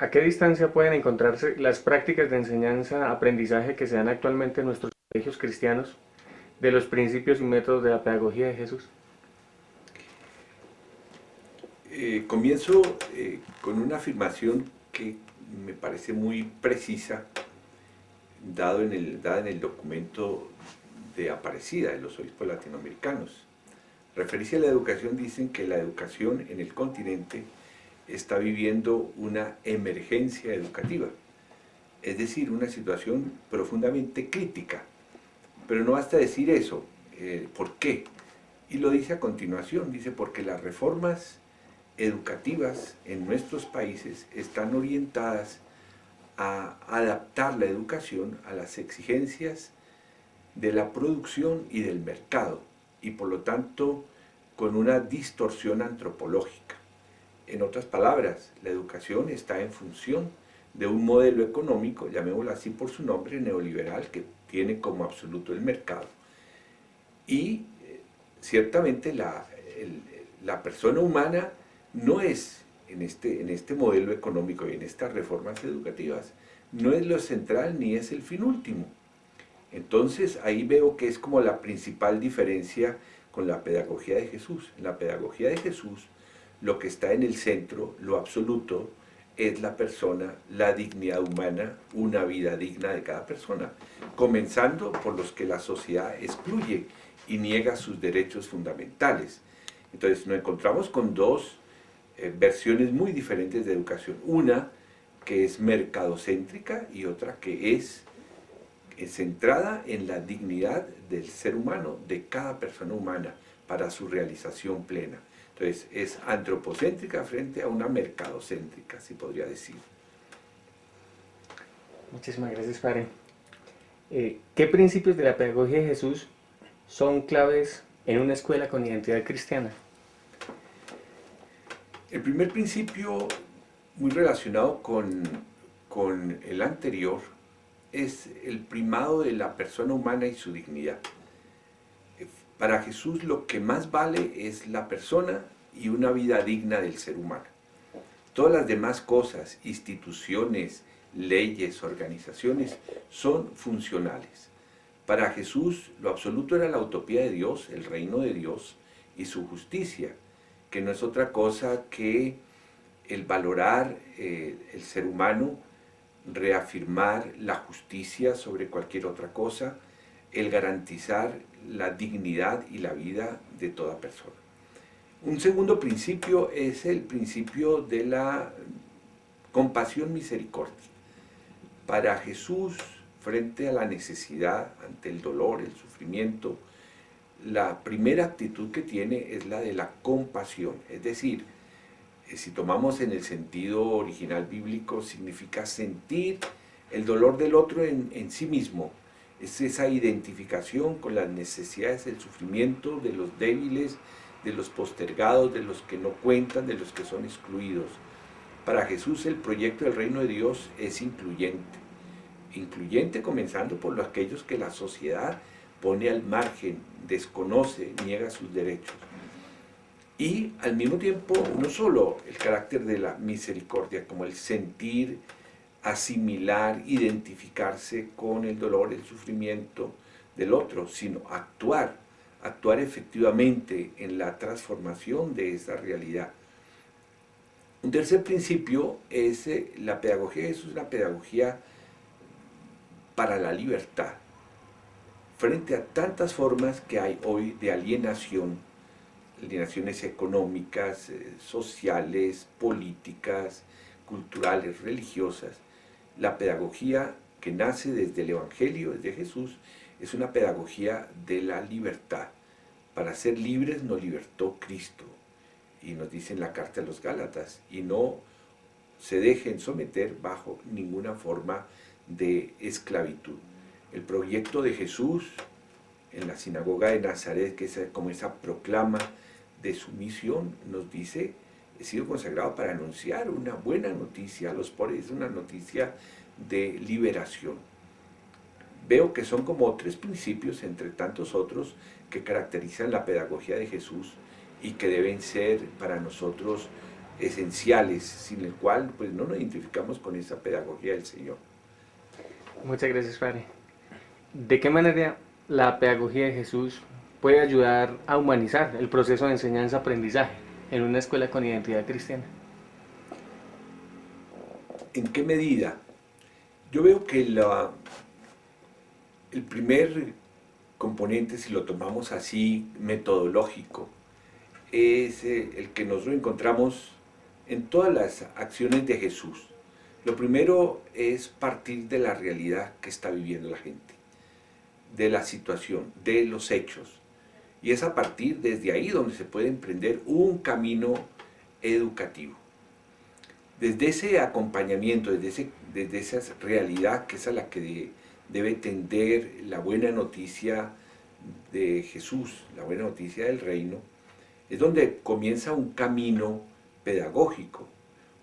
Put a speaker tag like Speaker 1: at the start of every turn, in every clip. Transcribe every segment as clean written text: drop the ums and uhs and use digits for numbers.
Speaker 1: ¿A qué distancia pueden encontrarse las prácticas de enseñanza-aprendizaje que se dan actualmente en nuestros colegios cristianos de los principios y métodos de la pedagogía de Jesús?
Speaker 2: Comienzo con una afirmación que me parece muy precisa, dada en el documento de Aparecida de los obispos latinoamericanos. Referirse a la educación, dicen que la educación en el continente está viviendo una emergencia educativa, es decir, una situación profundamente crítica. Pero no basta decir eso. ¿Por qué? Y lo dice a continuación, dice porque las reformas educativas en nuestros países están orientadas a adaptar la educación a las exigencias de la producción y del mercado, y por lo tanto con una distorsión antropológica. En otras palabras, la educación está en función de un modelo económico, llamémoslo así por su nombre, neoliberal, que tiene como absoluto el mercado. Y ciertamente la persona humana no es, en este modelo económico y en estas reformas educativas, no es lo central ni es el fin último. Entonces ahí veo que es como la principal diferencia con la pedagogía de Jesús. En la pedagogía de Jesús, lo que está en el centro, lo absoluto, es la persona, la dignidad humana, una vida digna de cada persona, comenzando por los que la sociedad excluye y niega sus derechos fundamentales. Entonces nos encontramos con dos versiones muy diferentes de educación. Una que es mercadocéntrica y otra que es centrada en la dignidad del ser humano, de cada persona humana, para su realización plena. Entonces es antropocéntrica frente a una mercadocéntrica, se podría decir.
Speaker 1: Muchísimas gracias, Padre. ¿Qué principios de la pedagogía de Jesús son claves en una escuela con identidad cristiana?
Speaker 2: El primer principio, muy relacionado con el anterior, es el primado de la persona humana y su dignidad. Para Jesús lo que más vale es la persona y una vida digna del ser humano. Todas las demás cosas, instituciones, leyes, organizaciones, son funcionales. Para Jesús lo absoluto era la utopía de Dios, el reino de Dios y su justicia, que no es otra cosa que el valorar el ser humano, reafirmar la justicia sobre cualquier otra cosa, el garantizar la dignidad y la vida de toda persona. Un segundo principio es el principio de la compasión misericordia. Para Jesús, frente a la necesidad, ante el dolor, el sufrimiento, la primera actitud que tiene es la de la compasión, es decir, si tomamos en el sentido original bíblico, significa sentir el dolor del otro en sí mismo. Es esa identificación con las necesidades, el sufrimiento de los débiles, de los postergados, de los que no cuentan, de los que son excluidos. Para Jesús el proyecto del reino de Dios es incluyente. Incluyente comenzando por aquellos que la sociedad pone al margen, desconoce, niega sus derechos. Y al mismo tiempo, no solo el carácter de la misericordia, como el sentir, asimilar, identificarse con el dolor, el sufrimiento del otro, sino actuar efectivamente en la transformación de esa realidad. Un tercer principio es la pedagogía, eso es una pedagogía para la libertad. Frente a tantas formas que hay hoy de alienaciones económicas, sociales, políticas, culturales, religiosas, la pedagogía que nace desde el Evangelio, desde Jesús, es una pedagogía de la libertad. Para ser libres nos libertó Cristo, y nos dice en la carta a los Gálatas, y no se dejen someter bajo ninguna forma de esclavitud. El proyecto de Jesús en la sinagoga de Nazaret, que es como esa proclama de su misión, nos dice: he sido consagrado para anunciar una buena noticia a los pobres, es una noticia de liberación. Veo que son como tres principios, entre tantos otros, que caracterizan la pedagogía de Jesús y que deben ser para nosotros esenciales, sin el cual pues no nos identificamos con esa pedagogía del Señor.
Speaker 1: Muchas gracias, Padre. ¿De qué manera la pedagogía de Jesús puede ayudar a humanizar el proceso de enseñanza-aprendizaje en una escuela con identidad cristiana?
Speaker 2: ¿En qué medida? Yo veo que el primer componente, si lo tomamos así, metodológico, es el que nosotros encontramos en todas las acciones de Jesús. Lo primero es partir de la realidad que está viviendo la gente, de la situación, de los hechos. Y es a partir desde ahí donde se puede emprender un camino educativo. Desde ese acompañamiento, desde esa realidad que es a la que debe tender la buena noticia de Jesús, la buena noticia del reino, es donde comienza un camino pedagógico,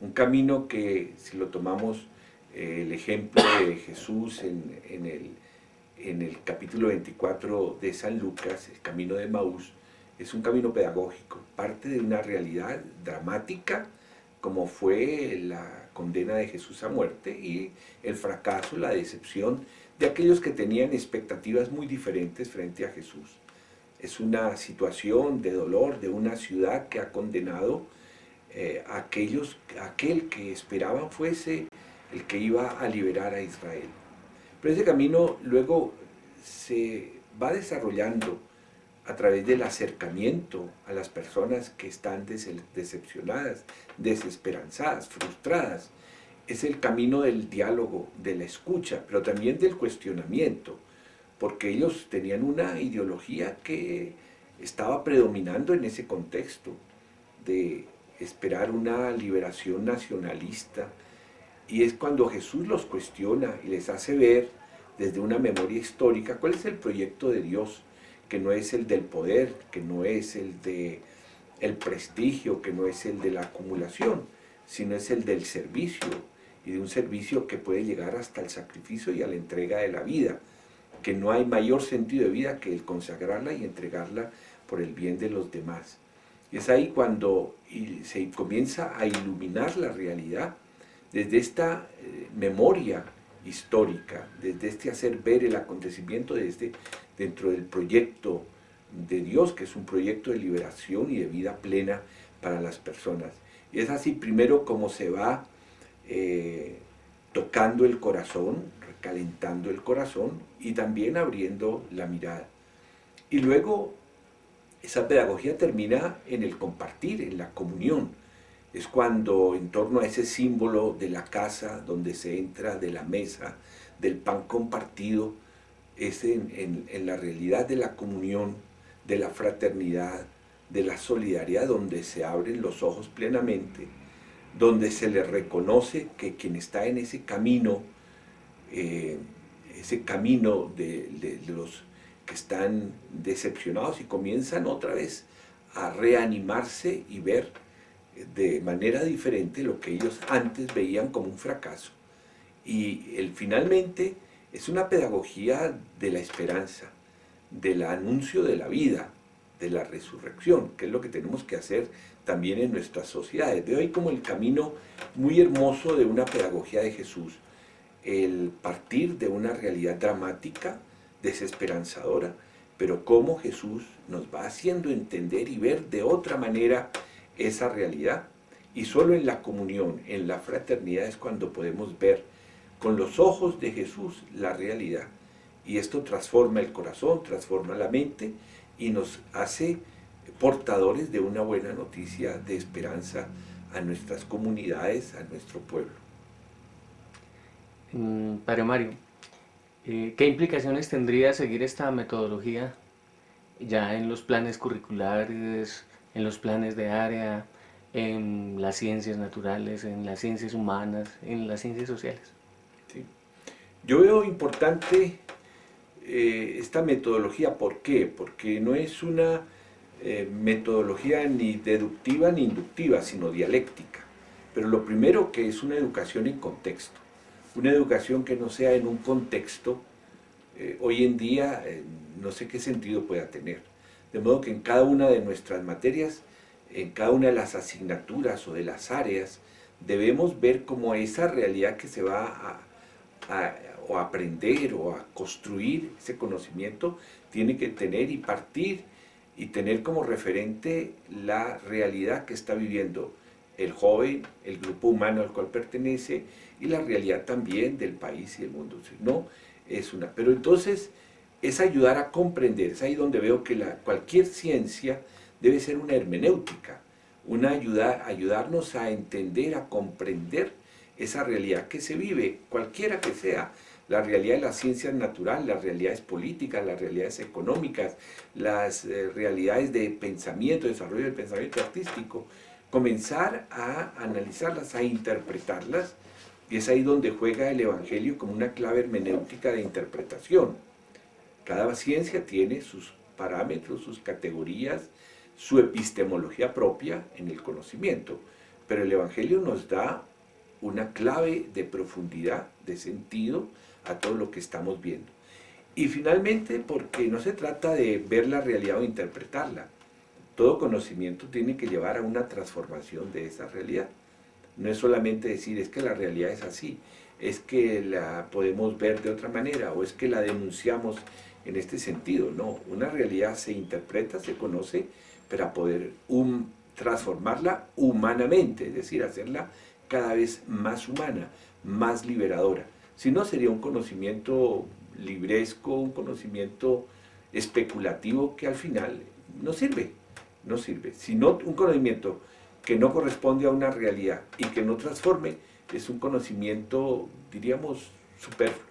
Speaker 2: un camino que, si lo tomamos el ejemplo de Jesús en el capítulo 24 de San Lucas, el camino de Emaús, es un camino pedagógico, parte de una realidad dramática, como fue la condena de Jesús a muerte y el fracaso, la decepción de aquellos que tenían expectativas muy diferentes frente a Jesús. Es una situación de dolor de una ciudad que ha condenado a aquel que esperaban fuese el que iba a liberar a Israel. Pero ese camino luego se va desarrollando a través del acercamiento a las personas que están decepcionadas, desesperanzadas, frustradas. Es el camino del diálogo, de la escucha, pero también del cuestionamiento, porque ellos tenían una ideología que estaba predominando en ese contexto de esperar una liberación nacionalista, y es cuando Jesús los cuestiona y les hace ver desde una memoria histórica cuál es el proyecto de Dios, que no es el del poder, que no es el del prestigio, que no es el de la acumulación, sino es el del servicio, y de un servicio que puede llegar hasta el sacrificio y a la entrega de la vida, que no hay mayor sentido de vida que el consagrarla y entregarla por el bien de los demás. Y es ahí cuando se comienza a iluminar la realidad desde esta memoria histórica, desde este hacer ver el acontecimiento dentro del proyecto de Dios, que es un proyecto de liberación y de vida plena para las personas. Y es así primero como se va tocando el corazón, recalentando el corazón y también abriendo la mirada. Y luego esa pedagogía termina en el compartir, en la comunión. Es cuando en torno a ese símbolo de la casa donde se entra, de la mesa, del pan compartido, es en la realidad de la comunión, de la fraternidad, de la solidaridad, donde se abren los ojos plenamente, donde se le reconoce que quien está en ese camino de los que están decepcionados y comienzan otra vez a reanimarse y ver de manera diferente lo que ellos antes veían como un fracaso. Y finalmente es una pedagogía de la esperanza, del anuncio de la vida, de la resurrección, que es lo que tenemos que hacer también en nuestras sociedades. Veo ahí como el camino muy hermoso de una pedagogía de Jesús, el partir de una realidad dramática, desesperanzadora, pero cómo Jesús nos va haciendo entender y ver de otra manera esa realidad. Y solo en la comunión, en la fraternidad es cuando podemos ver con los ojos de Jesús la realidad. Y esto transforma el corazón, transforma la mente y nos hace portadores de una buena noticia de esperanza a nuestras comunidades, a nuestro pueblo.
Speaker 1: Padre Mario, ¿qué implicaciones tendría seguir esta metodología ya en los planes curriculares, en los planes de área, en las ciencias naturales, en las ciencias humanas, en las ciencias sociales?
Speaker 2: ¿Sí? Yo veo importante esta metodología. ¿Por qué? Porque no es una metodología ni deductiva ni inductiva, sino dialéctica. Pero lo primero que es una educación en contexto, una educación que no sea en un contexto, hoy en día no sé qué sentido pueda tener. De modo que en cada una de nuestras materias en cada una de las asignaturas o de las áreas, debemos ver cómo esa realidad que se va o a aprender o a construir, ese conocimiento, tiene que tener y partir y tener como referente la realidad que está viviendo el joven, el grupo humano al cual pertenece y la realidad también del país y del mundo. Si no, es una. Pero entonces es ayudar a comprender, es ahí donde veo que cualquier ciencia debe ser una hermenéutica, ayudarnos a entender, a comprender esa realidad que se vive, cualquiera que sea, la realidad de las ciencias naturales, las realidades políticas, las realidades económicas, las realidades de pensamiento, desarrollo del pensamiento artístico, comenzar a analizarlas, a interpretarlas, y es ahí donde juega el Evangelio como una clave hermenéutica de interpretación. Cada ciencia tiene sus parámetros, sus categorías, su epistemología propia en el conocimiento, pero el Evangelio nos da una clave de profundidad, de sentido a todo lo que estamos viendo. Y finalmente, porque no se trata de ver la realidad o interpretarla, todo conocimiento tiene que llevar a una transformación de esa realidad. No es solamente decir, es que la realidad es así, es que la podemos ver de otra manera, o es que la denunciamos en este sentido. No, una realidad se interpreta, se conoce, para poder transformarla humanamente, es decir, hacerla cada vez más humana, más liberadora. Si no, sería un conocimiento libresco, un conocimiento especulativo que al final no sirve, no sirve. Si no, un conocimiento que no corresponde a una realidad y que no transforme, es un conocimiento, diríamos, superfluo.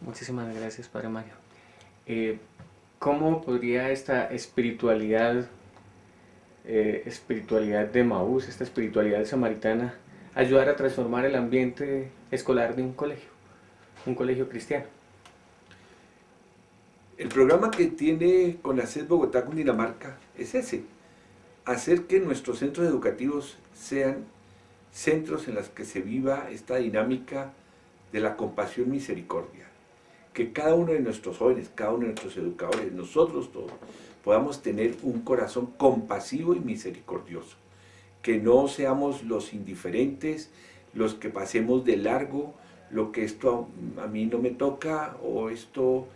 Speaker 1: Muchísimas gracias, Padre Mario. Eh, ¿Cómo podría esta espiritualidad de Maús, esta espiritualidad samaritana, ayudar a transformar el ambiente escolar de un colegio cristiano?
Speaker 2: El programa que tiene CONACYT Bogotá Cundinamarca es ese, hacer que nuestros centros educativos sean centros en los que se viva esta dinámica de la compasión misericordia. Que cada uno de nuestros jóvenes, cada uno de nuestros educadores, nosotros todos, podamos tener un corazón compasivo y misericordioso. Que no seamos los indiferentes, los que pasemos de largo, lo que esto a mí no me toca o esto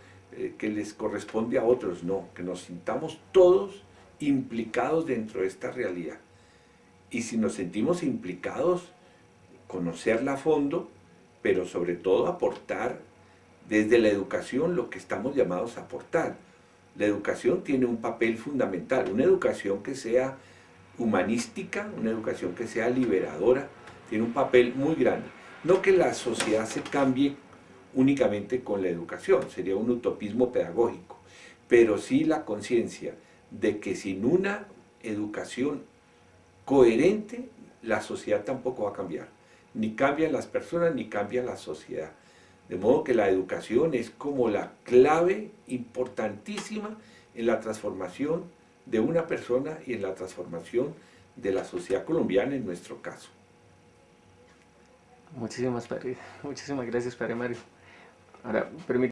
Speaker 2: que les corresponde a otros, no, que nos sintamos todos implicados dentro de esta realidad. Y si nos sentimos implicados, conocerla a fondo, pero sobre todo aportar desde la educación lo que estamos llamados a aportar. La educación tiene un papel fundamental, una educación que sea humanística, una educación que sea liberadora, tiene un papel muy grande. No que la sociedad se cambie únicamente con la educación, sería un utopismo pedagógico, pero sí la conciencia de que sin una educación coherente, la sociedad tampoco va a cambiar. Ni cambian las personas, ni cambia la sociedad. De modo que la educación es como la clave importantísima en la transformación de una persona y en la transformación de la sociedad colombiana en nuestro caso.
Speaker 1: Muchísimas gracias, Padre Mario. Ahora, permítame